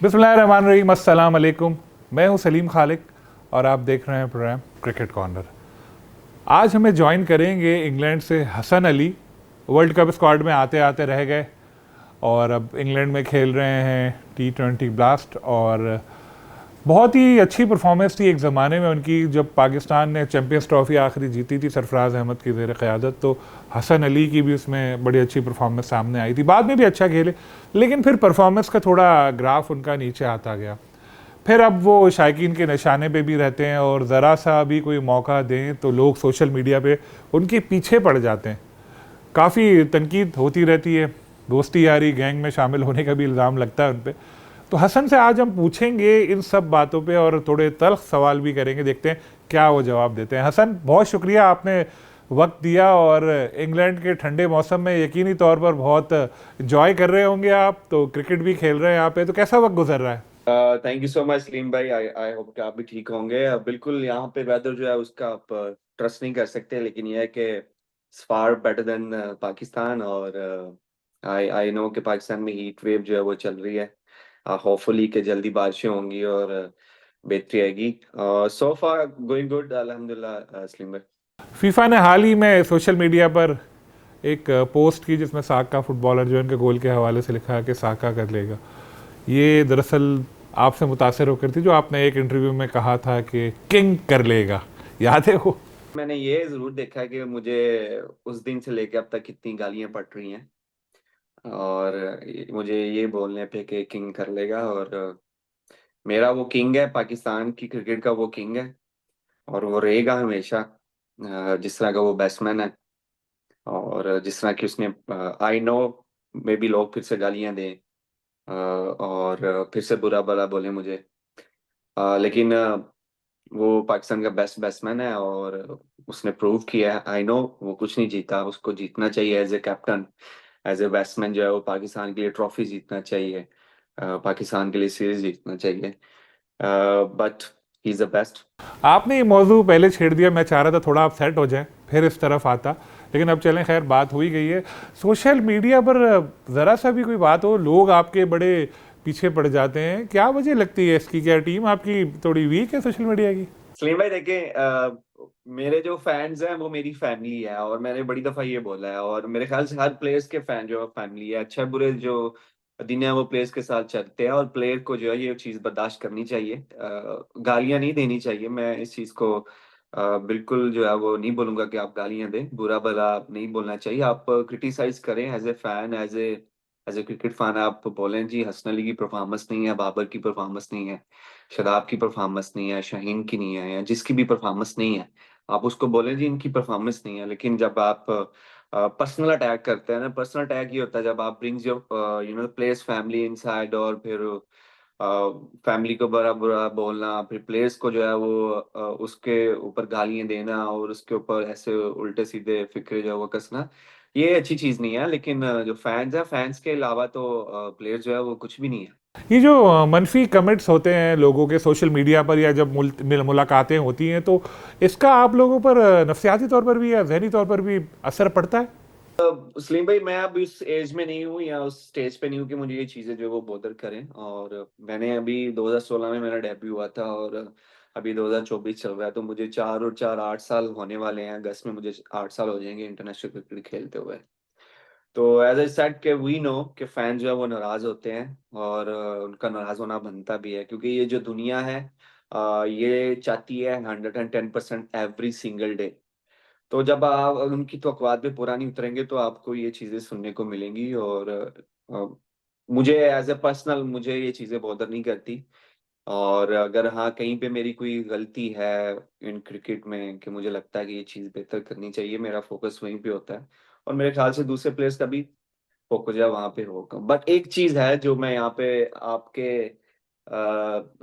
बिस्मिल्लाहिर्रहमानिर्रहीम, अस्सलाम वालेकुम। मैं हूं सलीम खालिक और आप देख रहे हैं प्रोग्राम क्रिकेट कॉर्नर। आज हमें ज्वाइन करेंगे इंग्लैंड से Hasan Ali. World cup squad में आते आते रह गए और अब इंग्लैंड में खेल रहे हैं T20 ब्लास्ट। और बहुत ही अच्छी परफॉर्मेंस थी एक ज़माने में उनकी, जब पाकिस्तान ने चैंपियंस ट्रॉफी आखिरी जीती थी सरफराज अहमद की ज़ेर क़यादत। तो हसन अली की भी उसमें बड़ी अच्छी परफॉर्मेंस सामने आई थी। बाद में भी अच्छा खेले, लेकिन फिर परफॉर्मेंस का थोड़ा ग्राफ उनका नीचे आता गया। फिर अब वो शायकीन के निशाने पे भी रहते हैं और ज़रा सा भी कोई मौका दें तो लोग सोशल मीडिया पे उनके पीछे पड़ जाते हैं। काफ़ी तनकीद होती रहती है, दोस्ती यारी गैंग में शामिल होने का भी इल्ज़ाम लगता है उन पर। तो हसन से आज हम पूछेंगे इन सब बातों पे और थोड़े तल्ख सवाल भी करेंगे, देखते हैं क्या वो जवाब देते हैं। हसन, बहुत शुक्रिया, आपने वक्त दिया और इंग्लैंड के ठंडे मौसम में यकीनी तौर पर बहुत इंजॉय कर रहे होंगे आप, तो क्रिकेट भी खेल रहे हैं यहाँ पे, तो कैसा वक्त गुजर रहा है? Thank you so much Salim भाई। आई होप कि आप भी ठीक होंगे। बिल्कुल, यहाँ पे वेदर जो है उसका आप ट्रस्ट नहीं कर सकते, लेकिन यह है कि फार बेटर देन पाकिस्तान। और आई आई नो कि पाकिस्तान में हीट वेव जो है वो चल रही है। होपफुली कि जल्दी बारिशें होंगी और बेहतरी आएगी। सो फार गोइंग गुड अल्हम्दुलिल्लाह सलीम भाई। फीफा ने हाल ही में सोशल मीडिया पर एक पोस्ट की जिसमें साका फुटबॉलर जो इनके गोल के हवाले से लिखा है कि साका कर लेगा। ये दरअसल आपसे मुतासर होकर थी, जो आपने एक इंटरव्यू में कहा था कि किंग कर लेगा, याद है वो? मैंने ये जरूर देखा है कि मुझे उस दिन से लेके अब तक कितनी गालियां पड़ रही हैं, और मुझे ये बोलने पे कि किंग कर लेगा। और मेरा वो किंग है, पाकिस्तान की क्रिकेट का वो किंग है, और वो रहेगा हमेशा। जिस तरह का वो बैट्समैन है, और जिस तरह की उसने, आई नो मे बी लोग फिर से गालियां दें, और फिर से बुरा भला बोले मुझे, लेकिन वो पाकिस्तान का बेस्ट बैट्समैन है और उसने प्रूव किया है। आई नो वो कुछ नहीं जीता, उसको जीतना चाहिए as a captain, as a batsman जो है वो पाकिस्तान के लिए ट्रॉफी जीतना चाहिए, पाकिस्तान के लिए सीरीज जीतना चाहिए, but he is the best. आपने ये मौजू पहले छेड़ दिया, मैं चाह रहा था थोड़ा आप सेट हो जाएं फिर इस तरफ आता, लेकिन अब चलें, खैर बात हो ही गई है। सोशल मीडिया पर ज़रा सा भी कोई बात हो, लोग आपके बड़े पीछे पड़ जाते हैं। क्या वजह लगती है इसकी? क्या टीम आपकी थोड़ी वीक है सोशल मीडिया की? सलीम भाई देखिए, मेरे जो फैंस हैं वो मेरी फैमिली है, और मैंने बड़ी दफा ये बोला है, और मेरे ख्याल से हर प्लेयर्स के फैन जो है फैमिली है। अच्छे बुरे जो दिन है वो प्लेयर्स के साथ चलते हैं, और प्लेयर को जो है ये चीज बर्दाश्त करनी चाहिए। गालियां नहीं देनी चाहिए। मैं इस चीज को बिल्कुल जो है वो नहीं बोलूंगा कि आप गालियां दें, बुरा भला नहीं बोलना चाहिए। आप क्रिटिसाइज करें as a fan, as a cricket fan. आप बोलें जी हसन अली की परफॉर्मेंस नहीं है, बाबर की परफॉर्मेंस नहीं है, शादाब की परफॉर्मेंस नहीं है, शाहीन की नहीं है, या जिसकी भी परफॉर्मेंस नहीं है, आप उसको बोलें जी इनकी परफॉर्मेंस नहीं है। लेकिन जब आप पर्सनल अटैक करते हैं ना, पर्सनल अटैक ये होता है जब आप brings your players family inside, और फिर फैमिली को बड़ा बुरा बोलना, फिर प्लेयर्स को जो है वो उसके ऊपर गालियां देना, और उसके ऊपर ऐसे उल्टे सीधे फिक्रे जो है वो कसना, ये अच्छी चीज नहीं है। लेकिन जो फैंस है, फैंस के अलावा तो प्लेयर्स जो है वो कुछ भी नहीं है। ये जो मनफी कमेंट्स होते हैं लोगों के सोशल मीडिया पर या जब मुलाकातें होती हैं, तो इसका आप लोगों पर नफसियाती तौर पर भी या जहनी तौर पर भी असर पड़ता है? सलीम भाई, मैं अब इस एज में नहीं हूँ या उस स्टेज पे नहीं हूँ कि मुझे ये चीजें जो है वो बॉदर करें। और मैंने अभी 2016 में मेरा डेब्यू हुआ था, और अभी 2024 चल रहा है, तो मुझे 4 और 4 8 साल होने वाले हैं। अगस्त में मुझे 8 साल हो जाएंगे इंटरनेशनल क्रिकेट खेलते हुए। तो एज आई सेड कि वी नो कि फैन जो है वो नाराज होते हैं, और उनका नाराज होना बनता भी है, क्योंकि ये जो दुनिया है ये चाहती है 110% एवरी सिंगल डे। तो जब आप उनकी तवक्कुआत पे पूरा नहीं उतरेंगे तो आपको ये चीजें सुनने को मिलेंगी। और मुझे एज ए पर्सनल मुझे ये चीजें बॉदर नहीं करती। और अगर हाँ कहीं पे मेरी कोई गलती है इन क्रिकेट में कि मुझे लगता है कि ये चीज बेहतर करनी चाहिए, मेरा फोकस वहीं पे होता है, और मेरे ख्याल से दूसरे प्लेयर्स का भी फोकस जो है वहां पे होगा। बट एक चीज है जो मैं यहाँ पे आपके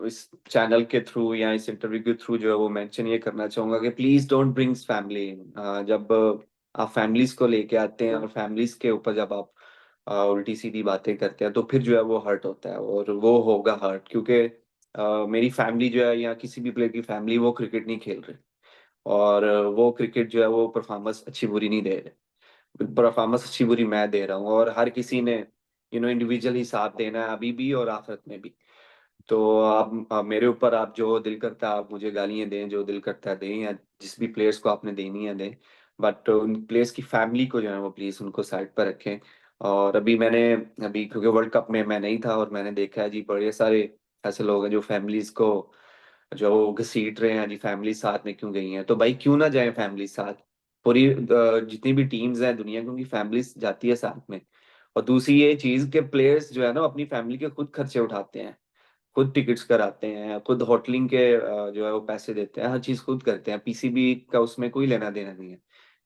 इस चैनल के थ्रू या इस इंटरव्यू के थ्रू जो है वो मेंशन ये करना चाहूंगा कि प्लीज डोंट ब्रिंग्स फैमिली। जब आप फैमिलीज को लेके आते हैं और फैमिलीज के ऊपर जब आप उल्टी सीधी बातें करते हैं, तो फिर जो है वो हर्ट होता है, और वो होगा हर्ट, क्योंकि मेरी फैमिली जो है या किसी भी प्लेयर की फैमिली वो क्रिकेट नहीं खेल रही, और वो क्रिकेट जो है वो परफॉर्मेंस अच्छी बुरी नहीं दे रहे। परफॉर्मेंस अच्छी बुरी मैं दे रहा हूँ, और हर किसी ने इंडिविजुअल हिसाब देना है, अभी भी और आखिरत में भी। तो आप मेरे ऊपर आप जो दिल करता है आप मुझे गालियाँ दें, जो दिल करता है दें, या जिस भी प्लेयर्स को आपने देनी है दें। बट उन प्लेयर्स की फैमिली को जो है वो प्लीज़ उनको साइड पर रखें। और अभी क्योंकि वर्ल्ड कप में मैं नहीं था, और मैंने देखा है जी बड़े सारे ऐसे लोग हैं जो फैमिलीज़ को जो घसीट रहे हैं जी, फैमिली साथ में क्यों गई हैं? तो भाई क्यों ना जाए फैमिली साथ? पूरी जितनी भी टीम्स हैं दुनिया की, उनकी फैमिलीज जाती है साथ में। और दूसरी ये चीज के प्लेयर्स जो है ना अपनी फैमिली के खुद खर्चे उठाते हैं, खुद टिकट्स कराते हैं, खुद होटलिंग के जो है वो पैसे देते हैं, हर चीज खुद करते हैं। पीसीबी का उसमें कोई लेना देना नहीं है।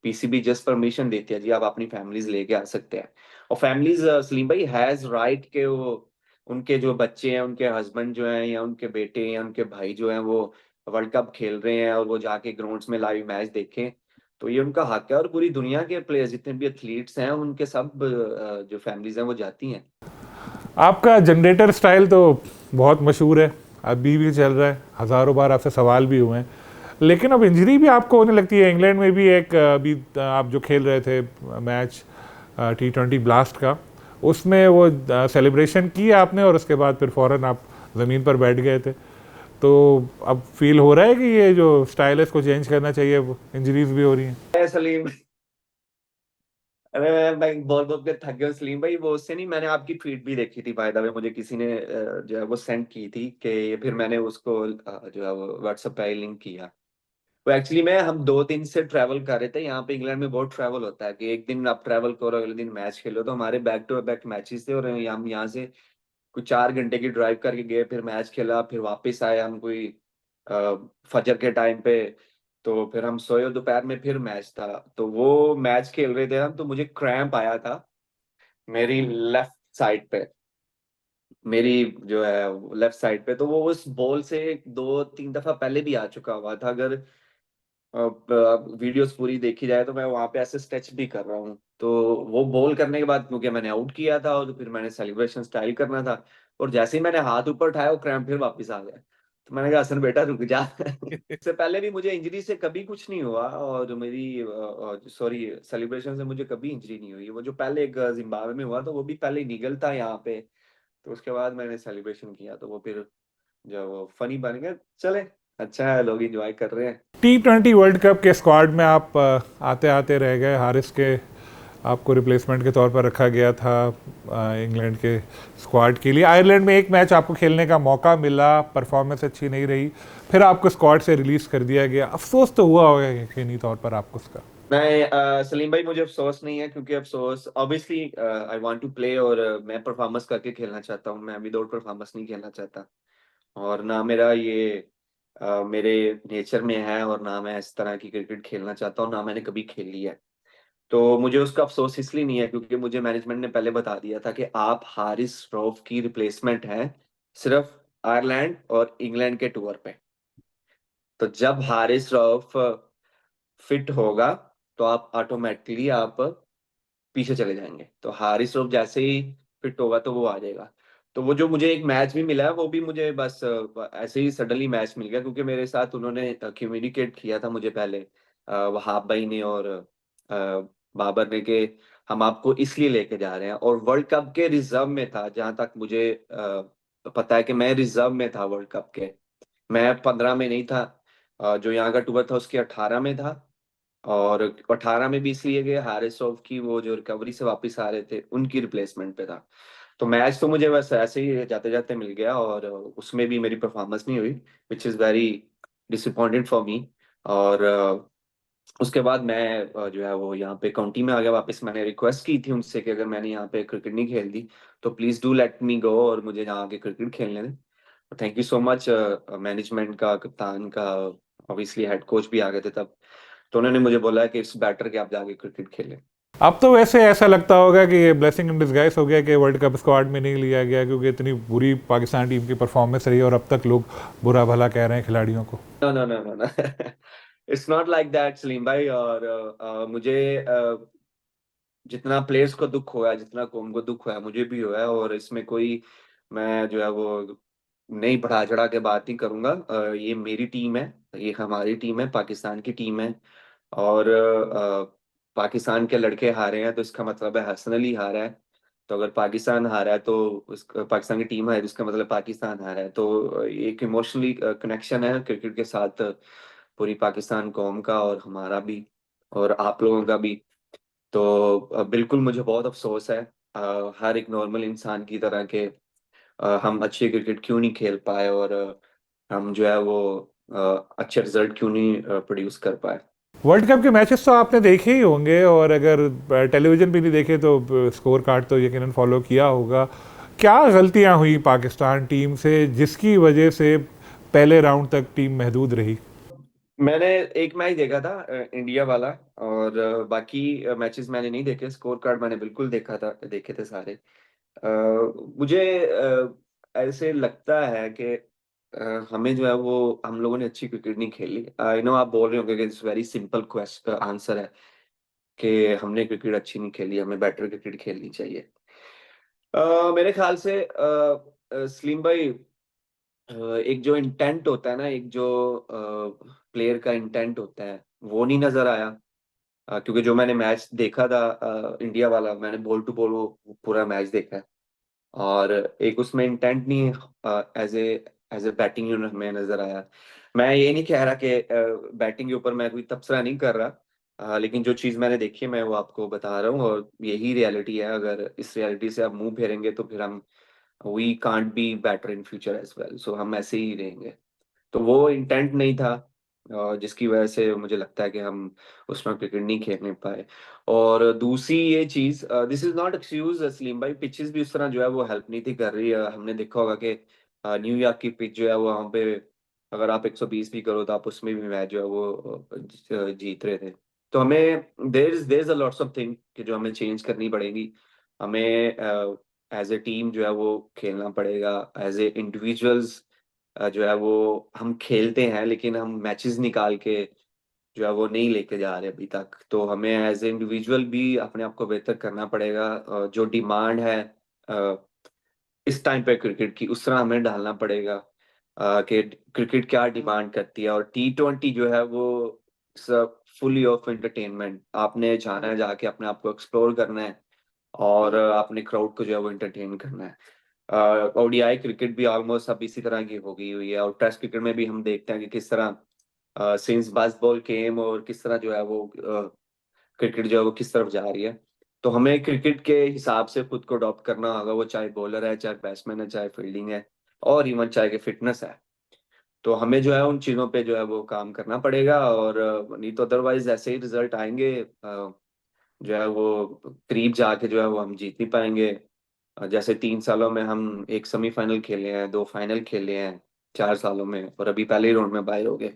पीसीबी जस्ट परमिशन देती है जी आप अपनी फैमिलीज लेके आ सकते हैं। और फैमिलीज सलीम भाई हैज राइट के वो उनके जो बच्चे हैं, उनके हस्बैंड जो हैं, या उनके बेटे या उनके भाई जो हैं वो वर्ल्ड कप खेल रहे हैं और वो जाके ग्राउंड्स में लाइव मैच देखें। तो ये उनका हक है। और पूरी दुनिया के प्लेयर्स जितने भी एथलीट्स हैं उनके सब जो फैमिलीज हैं वो जाती हैं। आपका जनरेटर स्टाइल तो बहुत मशहूर है, अभी भी चल रहा है, हज़ारों बार आपसे सवाल भी हुए हैं। लेकिन अब इंजरी भी आपको होने लगती है। इंग्लैंड में भी एक अभी आप जो खेल रहे थे मैच T20 ब्लास्ट का, उसमें वो सेलिब्रेशन किया आपने और उसके बाद फिर फौरन आप ज़मीन पर बैठ गए थे। तो अब फील हो रहा है कि ये जो स्टाइल है इसको चेंज करना चाहिए, इंजरीज भी हो रही हैं। सलीम, अरे मैं बोल बोल के थक गया हूँ सलीम भाई। वो उससे नहीं, मैंने आपकी ट्वीट भी देखी थी बाय द वे, मुझे किसी ने जो है वो सेंड की थी कि फिर मैंने उसको जो है वो व्हाट्सएप पे लिंक किया। वो एक्चुअली मैं हम 2 दिन से ट्रैवल कर रहे थे। यहाँ पे इंग्लैंड में बहुत ट्रैवल होता है कि एक दिन आप ट्रैवल करो, अगले दिन मैच खेलो। तो हमारे बैक टू बैक मैचेस थे, और हम यहाँ से कुछ 4 घंटे की ड्राइव करके गए, फिर मैच खेला, फिर वापस आए हम कोई फजर के टाइम पे। तो फिर हम सोए, और दोपहर में फिर मैच था। तो वो मैच खेल रहे थे हम, तो मुझे क्रैम्प आया था मेरी लेफ्ट साइड पे, मेरी जो है लेफ्ट साइड पे। तो वो उस बॉल से 2-3 दफा पहले भी आ चुका हुआ था। अगर वीडियोस पूरी देखी जाए तो मैं वहां पे ऐसे स्ट्रेच भी कर रहा हूँ। तो वो बॉल करने के बाद क्योंकि मैंने आउट किया था, और तो फिर मैंने सेलिब्रेशन स्टाइल करना था, और जैसे ही मैंने हाथ ऊपर उठाया वो क्रैम्प फिर वापस आ गया। तो मैंने कहा हसन बेटा रुक जा। इससे पहले भी मुझे इंजरी से कभी कुछ नहीं हुआ, और मेरी सॉरी सेलिब्रेशन से मुझे कभी इंजरी नहीं हुई। वो जो पहले एक जिम्बाब्वे में हुआ, तो वो भी पहले निगल था यहाँ पे। तो उसके बाद मैंने सेलिब्रेशन किया, तो वो फिर जो वो फनी बन गया। चले, अच्छा है, लोग एंजॉय कर रहे हैं। T20 वर्ल्ड कप के स्क्वाड में आप आते आते रह गए, हारिस के आपको रिप्लेसमेंट के तौर पर रखा गया था इंग्लैंड के स्क्वाड के लिए। आयरलैंड में एक मैच आपको खेलने का मौका मिला, परफॉर्मेंस अच्छी नहीं रही, फिर आपको स्क्वाड से रिलीज कर दिया गया। अफसोस तो हुआ होगा यकीनी तौर पर आपको उसका। नहीं सलीम भाई, मुझे अफसोस नहीं है, क्योंकि अफसोस obviously I want to play, और मैं परफॉर्मेंस करके खेलना चाहता हूँ। मैं विदाउट परफॉर्मेंस नहीं खेलना चाहता। और ना मेरा ये मेरे नेचर में है, और ना मैं इस तरह की क्रिकेट खेलना चाहता हूँ, ना मैंने कभी खेली है। तो मुझे उसका अफसोस इसलिए नहीं है क्योंकि मुझे मैनेजमेंट ने पहले बता दिया था कि आप हारिस रऊफ की रिप्लेसमेंट हैं, सिर्फ आयरलैंड और इंग्लैंड के टूर पे। तो जब हारिस रऊफ फिट होगा तो आप ऑटोमेटिकली आप पीछे चले जाएंगे। तो हारिस रऊफ जैसे ही फिट होगा तो वो आ जाएगा। तो वो जो मुझे एक मैच भी मिला है, वो भी मुझे बस ऐसे ही सडनली मैच मिल गया, क्योंकि मेरे साथ उन्होंने कम्युनिकेट किया था मुझे पहले, वहाब भाई ने और बाबर ने, कि हम आपको इसलिए लेके जा रहे हैं। और वर्ल्ड कप के रिजर्व में था, जहां तक मुझे पता है कि मैं रिजर्व में था वर्ल्ड कप के। मैं 15 में नहीं था। जो यहाँ का टूर था उसके 18 में था। और 18 में भी इसलिए गए, हारिसोव की वो जो रिकवरी से वापस आ रहे थे उनकी रिप्लेसमेंट पे था। तो मैच तो मुझे बस ऐसे ही जाते जाते मिल गया, और उसमें भी मेरी परफॉर्मेंस नहीं हुई, which is very disappointed for me. और उसके बाद मैं जो है वो यहाँ पे काउंटी में आ गया वापस। मैंने रिक्वेस्ट की थी उनसे कि अगर मैंने यहाँ पे क्रिकेट नहीं खेल दी तो प्लीज़ डू लेट मी गो, और मुझे यहाँ आके क्रिकेट खेलने दें। Thank you so much management का, कप्तान का, ऑब्वियसली हेड कोच भी आ गए थे तब। तो उन्होंने मुझे बोला कि इट्स बेटर कि आप जाके क्रिकेट खेलें। अब तो वैसे ऐसा लगता होगा कि ये ब्लेसिंग इन डिस्गाइज हो गया कि वर्ल्ड कप स्क्वाड में नहीं लिया गया, क्योंकि इतनी बुरी पाकिस्तान टीम की परफॉर्मेंस रही और अब तक लोग बुरा भला कह रहे हैं खिलाड़ियों को। No no no no no, it's not like that Salim bhai. और मुझे जितना प्लेयर्स को दुख हुआ है, जितना कौम को दुख हुआ है, मुझे भी हुआ है। और इसमें कोई, मैं जो है वो नहीं बढ़ा चढ़ा के बात नहीं करूंगा। ये मेरी टीम है, ये हमारी टीम है, पाकिस्तान की टीम है। और पाकिस्तान के लड़के हारे हैं तो इसका मतलब है हसन अली हारा है। तो अगर पाकिस्तान हारा है तो पाकिस्तान की टीम हारी, उसका मतलब पाकिस्तान हारा है। तो एक इमोशनली कनेक्शन है क्रिकेट के साथ, पूरी पाकिस्तान कौम का और हमारा भी, और आप लोगों का भी। तो बिल्कुल मुझे बहुत अफसोस है, हर एक नॉर्मल इंसान की तरह के हम अच्छे क्रिकेट क्यों नहीं खेल पाए, और हम जो है वो अच्छे रिजल्ट क्यों नहीं प्रोड्यूस कर पाए। वर्ल्ड कप के मैचेस तो आपने देखे ही होंगे, और अगर टेलीविजन भी नहीं देखे तो स्कोर कार्ड तो यकीनन फॉलो किया होगा। क्या गलतियां हुई पाकिस्तान टीम से जिसकी वजह से पहले राउंड तक टीम महदूद रही? मैंने एक मैच देखा था, इंडिया वाला, और बाकी मैचेस मैंने नहीं देखे। स्कोर कार्ड मैंने बिल्कुल देखा था, देखे थे सारे। अ, मुझे ऐसे लगता है कि हमें जो है वो, हम लोगों ने अच्छी क्रिकेट नहीं खेली। आई नो आप बोल रहे होंगे कि it's very simple question answer है कि हमने क्रिकेट अच्छी नहीं खेली, हमें बेटर क्रिकेट खेलनी चाहिए। मेरे ख्याल से सलीम भाई, एक जो इंटेंट होता है ना, एक जो प्लेयर का इंटेंट होता है, वो नहीं नजर आया। क्योंकि जो मैंने मैच देखा था इंडिया वाला, मैंने बॉल टू बॉल वो पूरा मैच देखा है, और एक उसमें इंटेंट नहीं एज ए बैटिंग यूनिट हमें नजर आया। मैं ये नहीं कह रहा कि बैटिंग के ऊपर मैं कोई तबसरा नहीं कर रहा, लेकिन जो चीज मैंने देखी है मैं वो आपको बता रहा हूँ, और यही रियलिटी है। अगर इस रियलिटी से आप मुंह फेरेंगे तो फिर हम, we can't be better in future as well, so हम ऐसे ही रहेंगे। तो वो इंटेंट नहीं था, जिसकी वजह से मुझे लगता है कि हम उसमें क्रिकेट नहीं खेलने पाए। और दूसरी ये चीज, this is not excuse Salim भाई, पिचेस भी उस तरह जो है वो हेल्प नहीं थी कर रही है। हमने देखा होगा कि न्यूयॉर्क की पिच जो है वो, वहाँ पे अगर आप 120 भी करो तो आप उसमें भी मैच जो है वो जीत रहे थे। तो हमें there is a lots of thing कि जो हमें चेंज करनी पड़ेगी। हमें एज ए टीम जो है वो खेलना पड़ेगा, एज ए इंडिविजुअल्स जो है वो हम खेलते हैं, लेकिन हम मैचेस निकाल के जो है वो नहीं लेके जा रहे अभी तक। तो हमें एज ए इंडिविजुअल भी अपने आप को बेहतर करना पड़ेगा। जो डिमांड है अ, इस टाइम पे क्रिकेट की, उस तरह हमें डालना पड़ेगा कि क्रिकेट क्या डिमांड करती है। और T20 जो है वो सब फुली ऑफ एंटरटेनमेंट, आपने जाना है जाके अपने आप को एक्सप्लोर करना है, और अपने क्राउड को जो है वो एंटरटेन करना है। ओडीआई क्रिकेट भी ऑलमोस्ट अब इसी तरह की हो गई हुई है, और टेस्ट क्रिकेट में भी हम देखते हैं कि किस तरह सिंस बास्केटबॉल गेम, और किस तरह जो है वो क्रिकेट जो है वो किस तरफ जा रही है। तो हमें क्रिकेट के हिसाब से खुद को अडॉप्ट करना होगा, वो चाहे बॉलर है, चाहे बैट्समैन है, चाहे फील्डिंग है, और इवन चाहे कि फिटनेस है। तो हमें जो है उन चीज़ों पे जो है वो काम करना पड़ेगा, और नहीं तो अदरवाइज ऐसे ही रिजल्ट आएंगे, जो है वो करीब जाके जो है वो हम जीत नहीं पाएंगे। जैसे 3 सालों में हम एक सेमीफाइनल खेले हैं, 2 फाइनल खेले हैं 4 सालों में, और अभी पहले ही राउंड में बाहर हो गए।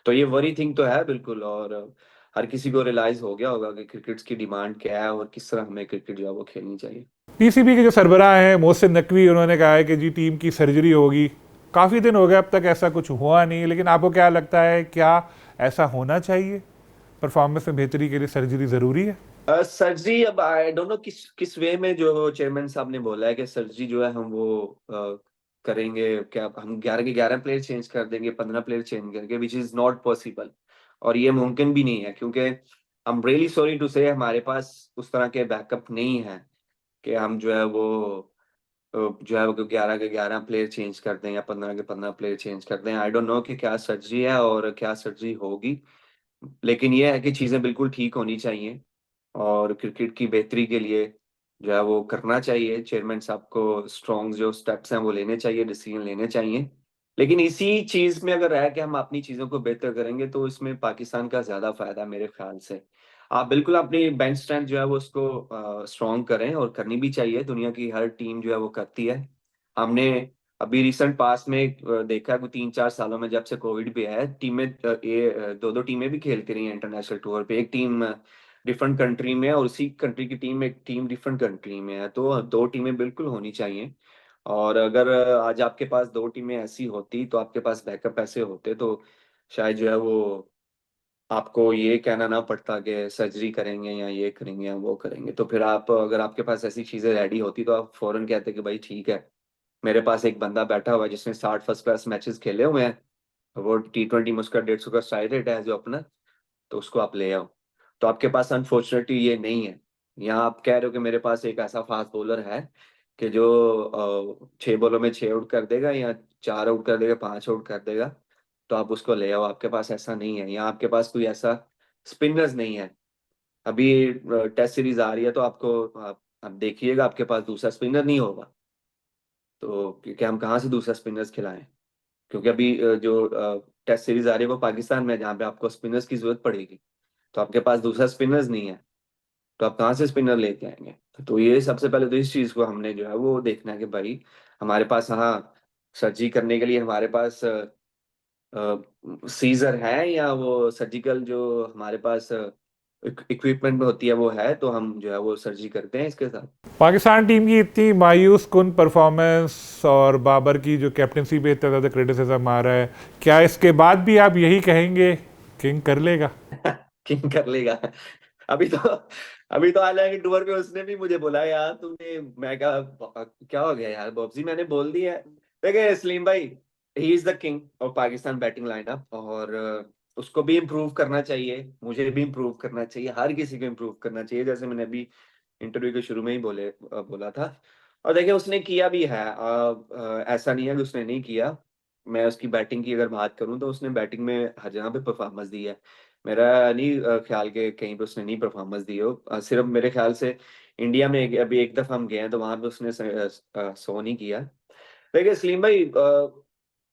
तो ये वरी थिंग तो है बिल्कुल, और हर किसी को रियलाइज हो गया होगा कि क्रिकेट की डिमांड क्या है, और किस तरह हमें क्रिकेट जो है वो खेलनी चाहिए। पीसीबी के जो सरबराह हैं मोहसिन नकवी, उन्होंने कहा है कि जी टीम की सर्जरी होगी। काफ़ी दिन हो गए अब तक ऐसा कुछ हुआ नहीं, लेकिन आपको क्या लगता है, क्या ऐसा होना चाहिए? परफॉर्मेंस में बेहतरी के लिए सर्जरी ज़रूरी है? सर्जरी, अब आई डोंट नो किस किस वे में जो चेयरमैन साहब ने बोला है कि सर्जरी जो है हम वो करेंगे। क्या हम 11 के 11 प्लेयर चेंज कर देंगे, 15 प्लेयर चेंज करेंगे, विच इज नॉट पॉसिबल। और ये मुमकिन भी नहीं है, क्योंकि I am really sorry to say हमारे पास उस तरह के बैकअप नहीं है कि हम जो है वो जो है वो 11 के 11 प्लेयर चेंज कर दें, या 15 के 15 प्लेयर चेंज कर दें। आई डोंट नो कि क्या सर्जरी है और क्या सर्जरी होगी, लेकिन ये है कि चीज़ें बिल्कुल ठीक होनी चाहिए, और क्रिकेट की बेहतरी के लिए जो है वो करना चाहिए। चेयरमैन साहब को स्ट्रॉन्ग जो स्टेप्स हैं वो लेने चाहिए, डिसीजन लेने चाहिए। लेकिन इसी चीज में अगर रह के हम अपनी चीजों को बेहतर करेंगे तो इसमें पाकिस्तान का ज्यादा फायदा है मेरे ख्याल से। आप बिल्कुल अपनी बेंच स्ट्रेंथ जो है वो उसको स्ट्रॉन्ग करें, और करनी भी चाहिए, दुनिया की हर टीम जो है वो करती है। हमने अभी रिसेंट पास में देखा है कि 3-4 सालों में जब से कोविड भी है, टीमें ये दो दो टीमें भी खेलती रही हैं इंटरनेशनल टूर पे। एक टीम डिफरेंट कंट्री में है, और उसी कंट्री की टीम, एक टीम डिफरेंट कंट्री में है, तो दो टीमें बिल्कुल होनी चाहिए। और अगर आज आपके पास दो टीमें ऐसी होती, तो आपके पास बैकअप ऐसे होते, तो शायद जो है वो आपको ये कहना ना पड़ता कि सर्जरी करेंगे या ये करेंगे या वो करेंगे। तो फिर आप, अगर आपके पास ऐसी चीजें रेडी होती तो आप फौरन कहते कि भाई ठीक है, मेरे पास एक बंदा बैठा हुआ है जिसने 60 फर्स्ट क्लास मैचेस खेले हुए हैं, वो T20 में उसका 150 का स्ट्राइक रेट है जो अपना, तो उसको आप ले आओ। तो आपके पास अनफॉर्चुनेटली ये नहीं है। यहाँ आप कह रहे हो कि मेरे पास एक ऐसा फास्ट बॉलर है कि जो 6 बॉलों में 6 आउट कर देगा या 4 आउट कर देगा, 5 आउट कर देगा, तो आप उसको ले आओ। आपके पास ऐसा नहीं है, यहाँ आपके पास कोई ऐसा स्पिनर्स नहीं है। अभी टेस्ट सीरीज आ रही है तो आप देखिएगा, आपके पास दूसरा स्पिनर नहीं होगा। तो क्योंकि हम कहाँ से दूसरा स्पिनर्स खिलाएं, क्योंकि अभी जो टेस्ट सीरीज आ रही है वो पाकिस्तान में है, जहाँ पे आपको स्पिनर्स की जरूरत पड़ेगी। तो आपके पास दूसरा स्पिनर्स नहीं है, तो आप कहाँ से स्पिनर लेके आएंगे? तो ये सबसे पहले तो इस चीज को हमने जो है वो देखना है कि भाई हमारे पास, हाँ, सर्जरी करने के लिए हमारे पास सीजर है, या वो सर्जिकल जो हमारे पास इक्विपमेंट होती है वो है, तो हम जो है वो सर्जरी करते हैं इसके साथ। पाकिस्तान टीम की इतनी मायूस कुन परफॉर्मेंस और बाबर की जो कैप्टनसी पे इतना ज़्यादा क्रिटिसिज्म आ रहा है, क्या इसके बाद भी आप यही कहेंगे किंग कर लेगा? किंग कर लेगा। अभी तो अभी तो हालांकि टूर पे उसने भी मुझे बोला यार तुमने, मैं कहा क्या हो गया यार बॉब्जी, मैंने बोल दिया है। देखिए सलीम भाई, he is the king of Pakistan batting lineup, और उसको भी इम्प्रूव करना चाहिए, मुझे भी इम्प्रूव करना चाहिए, हर किसी को इम्प्रूव करना चाहिए, जैसे मैंने अभी इंटरव्यू के शुरू में ही बोला था। और देखिए उसने किया भी है, ऐसा नहीं है कि उसने नहीं किया। मैं उसकी बैटिंग की अगर बात करूं तो उसने बैटिंग में हर जगह पे परफॉर्मेंस दी है। मेरा नहीं ख्याल के कहीं पे उसने नहीं परफॉर्मेंस दी हो। सिर्फ मेरे ख्याल से इंडिया में अभी एक दफा हम गए हैं तो वहां पे उसने सो नहीं किया। देखिए सलीम भाई,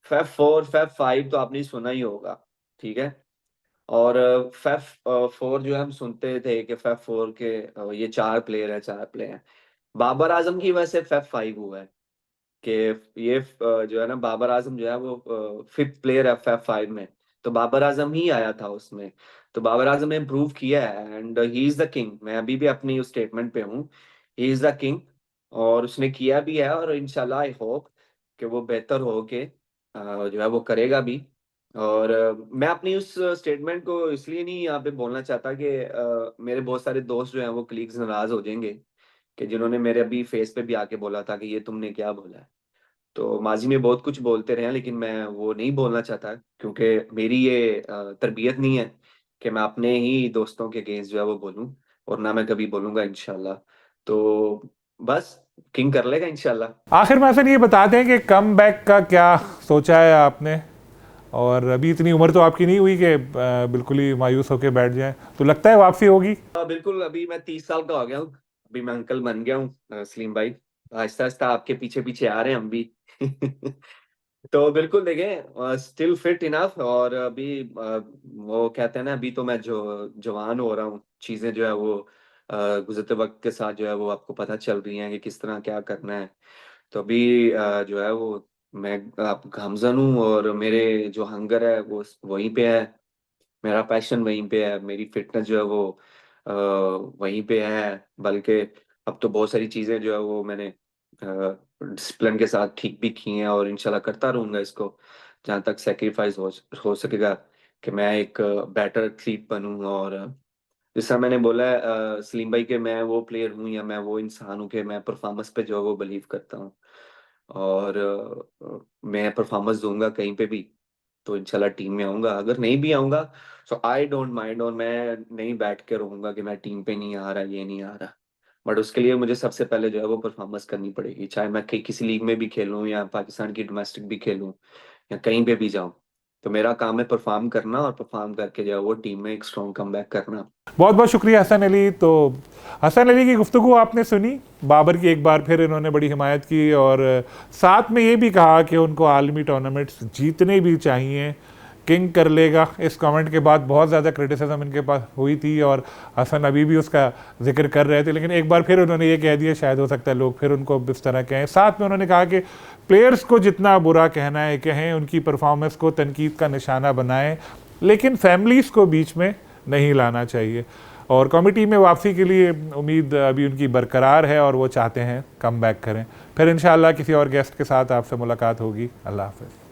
फैफ 4 फैफ 5 तो आपने सुना ही होगा, ठीक है। और फैफ 4 जो है हम सुनते थे कि फैफ 4 के ये 4 प्लेयर है, 4 प्लेयर हैं। बाबर आजम की वजह से फैफ 5 हुआ है कि ये जो है ना, बाबर आजम जो है वो 5th प्लेयर है फैफ 5 में। तो बाबर आजम ही आया था उसमें। तो बाबर आजम ने इम्प्रूव किया है and he is the king. मैं अभी भी अपनी उस स्टेटमेंट पे हूँ, ही इज द किंग। और उसने किया भी है, और इंशाल्लाह आई होप कि वो बेहतर हो के जो है वो करेगा भी। और मैं अपनी उस स्टेटमेंट को इसलिए नहीं यहाँ पे बोलना चाहता कि मेरे बहुत सारे दोस्त जो हैं वो कलीग्स नाराज हो जाएंगे, कि जिन्होंने मेरे अभी फेस पे भी आके बोला था कि ये तुमने क्या बोला है। तो माजी में बहुत कुछ बोलते रहे हैं, लेकिन मैं वो नहीं बोलना चाहता, क्योंकि मेरी ये तरबियत नहीं है कि मैं अपने ही दोस्तों के अगेंस्ट जो है वो बोलूं, और ना मैं कभी बोलूंगा इंशाल्लाह। तो बस किंग कर लेगा इंशाल्लाह। आखिर में सर ये बताते हैं कि कम बैक का क्या सोचा है आपने? और अभी इतनी उम्र तो आपकी नहीं हुई कि बिल्कुल ही मायूस होकर बैठ जाए, तो लगता है वापसी होगी? बिल्कुल, अभी मैं 30 साल का हो गया हूँ, अभी मैं अंकल बन गया हूँ सलीम भाई। आहिस्ता आहिस्ता आपके पीछे पीछे आ रहे हैं हम भी। तो बिल्कुल देखें, स्टिल फिट इनफ। और अभी वो कहते हैं ना, अभी तो मैं जो जवान हो रहा हूँ, चीजें जो है वो गुजरते वक्त के साथ जो है वो आपको पता चल रही हैं कि किस तरह क्या करना है। तो अभी जो है वो मैं आप गामजन हूँ, और मेरे जो हंगर है वो वहीं पे है, मेरा पैशन वहीं पे है, मेरी फिटनेस जो है वो अ, वहीं पे है। बल्कि अब तो बहुत सारी चीजें जो है वो मैंने डिसिप्लिन के साथ ठीक भी की हैं, और इंशाल्लाह करता रहूंगा इसको जहाँ तक सेक्रीफाइस हो सकेगा, कि मैं एक बेटर एथलीट बनूं। और जैसा मैंने बोला है सलीम भाई, कि मैं वो प्लेयर हूँ या मैं वो इंसान हूँ कि मैं परफॉर्मेंस पे जो है वो बिलीव करता हूँ। और मैं परफॉर्मेंस दूंगा कहीं पे भी, तो इंशाल्लाह टीम में आऊंगा। अगर नहीं भी आऊंगा सो आई डोंट माइंड, और मैं नहीं बैठ के रहूंगा कि मैं टीम पे नहीं आ रहा, ये नहीं आ रहा। बट उसके लिए मुझे सबसे पहले जो है वो परफॉर्मेंस करनी पड़ेगी, चाहे मैं किसी लीग में भी खेलूं या पाकिस्तान की डोमेस्टिक भी खेलूं या कहीं पे भी जाऊं। तो मेरा काम है परफॉर्म करना, और परफॉर्म करके जो है वो टीम में एक स्ट्रॉन्ग कमबैक करना। बहुत बहुत शुक्रिया हसन अली। तो हसन अली की गुफ्तगू आपने सुनी, बाबर की एक बार फिर इन्होंने बड़ी हिमायत की, और साथ में ये भी कहा कि उनको आलमी टूर्नामेंट्स जीतने भी चाहिए, किंग कर लेगा। इस कमेंट के बाद बहुत ज़्यादा क्रिटिसिज्म इनके पास हुई थी, और हसन अभी भी उसका जिक्र कर रहे थे, लेकिन एक बार फिर उन्होंने ये कह दिया, शायद हो सकता है लोग फिर उनको इस तरह कहें। साथ में उन्होंने कहा कि प्लेयर्स को जितना बुरा कहना है कहें, उनकी परफॉर्मेंस को तनकीद का निशाना बनाएं, लेकिन फैमिलीज़ को बीच में नहीं लाना चाहिए। और कमेटी में वापसी के लिए उम्मीद अभी उनकी बरकरार है, और वो चाहते हैं कम बैक करें। फिर इंशाअल्लाह किसी और गेस्ट के साथ आपसे मुलाकात होगी। अल्लाह हाफ़िज़।